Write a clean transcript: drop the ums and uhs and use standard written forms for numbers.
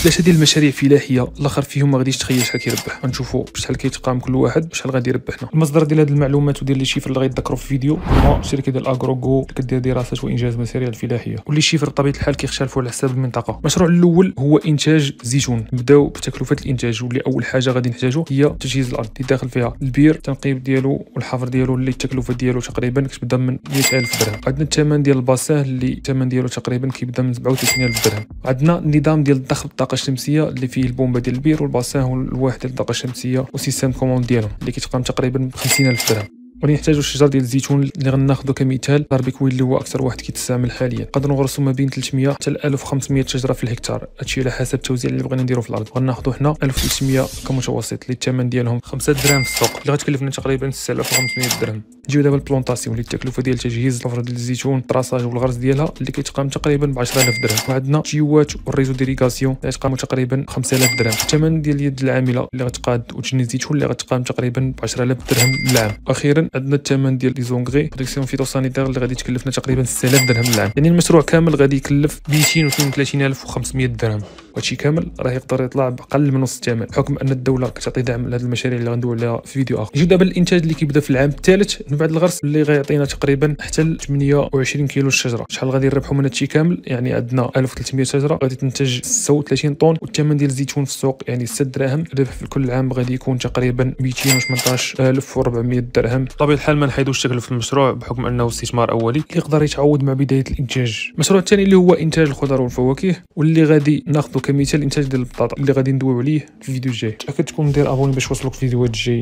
ثلاثه ديال المشاريع فلاحيه الاخر فيهم ما غاديش تخيل شحال كيربح. غنشوفوا شحال كيتقام كل واحد وشحال غادي يربحنا. المصدر ديال هذه المعلومات وديال لي شيفر اللي غيتذكروا في الفيديو هما الشركه ديال اغروغو اللي كدير دراسات وانجاز المشاريع الفلاحيه، واللي شيفر بطبيعه الحال كيختلفوا على حساب المنطقه. المشروع الاول هو انتاج الزيتون. نبداو بتكلفه الانتاج، واللي اول حاجه غادي نحتاجو هي تجهيز الارض اللي داخل فيها البير، التنقيب ديالو والحفر ديالو، اللي التكلفه ديالو تقريبا كتبدا من 100000 درهم. عندنا الثمن ديال الباساه اللي الثمن ديالو تقريبا كيبدا من 37000 درهم. عندنا النظام ديال الضخ بالطاقه الشمسيه اللي فيه البومبه ديال البير والباساه والواحد ديال الطاقه الشمسيه وسيستم كوموند ديالهم اللي كيتقام تقريبا ب 50000 درهم. ونحتاجوا الشجر ديال الزيتون اللي غناخذو كمثال باربيكوي اللي هو اكثر واحد كيتستعمل حاليا. نقدروا نغرسوا ما بين 300 حتى 1500 شجره في الهكتار، هادشي على حسب التوزيع اللي بغينا نديرو في الارض. غناخذوا حنا 1300 كمتوسط اللي الثمن ديالهم 5 دراهم في السوق، اللي غتكلفنا تقريبا 6500 درهم. نجيو دابا البلونطاسيون اللي التكلفه ديال تجهيز الفرد ديال الزيتون، الطراساج والغرس ديالها اللي كيتقام تقريبا ب 10000 درهم. وعندنا جيوات والريزو ديريغاسيون اللي غتقاموا تقريبا 5000 درهم. الثمن ديال اليد العامله اللي غتقاد وتجني الزيتون اللي غتقام تقريبا ب 10000 درهم للعام. واخيرا عندنا الثمن ديال لي زونغري بروتيكسيون فيتوسانيتير اللي غادي تكلفنا تقريبا 6000 درهم للعام. يعني المشروع كامل غادي يكلف 233500 درهم، وهادشي كامل راه يقدر يطلع باقل من نص الثمن بحكم ان الدوله كتعطي دعم لهاد المشاريع اللي غندوي عليها في فيديو اخر. نجيو دابا الانتاج اللي كيبدا في العام الثالث من بعد الغرس اللي غيعطينا تقريبا حتى ل 28 كيلو الشجره. شحال غادي نربحوا من هادشي كامل؟ يعني عندنا 1300 شجره غادي تنتج 36 طن، والثمن ديال الزيتون في السوق يعني 6 دراهم. الربح في كل عام غادي يكون تقريبا 218400 درهم. بطبيعه الحال ما نحيدوش تكلفه المشروع بحكم انه استثمار اولي اللي يقدر يتعوض مع بدايه الانتاج. المشروع الثاني اللي هو انتاج الخضر والفواكه، واللي غادي ناخذ كمثال انتاج ديال البطاطا اللي غادي ندويو عليه في الفيديو الجاي. تاكد تكون دير ابوني باش يوصلوك الفيديوهات الجايه.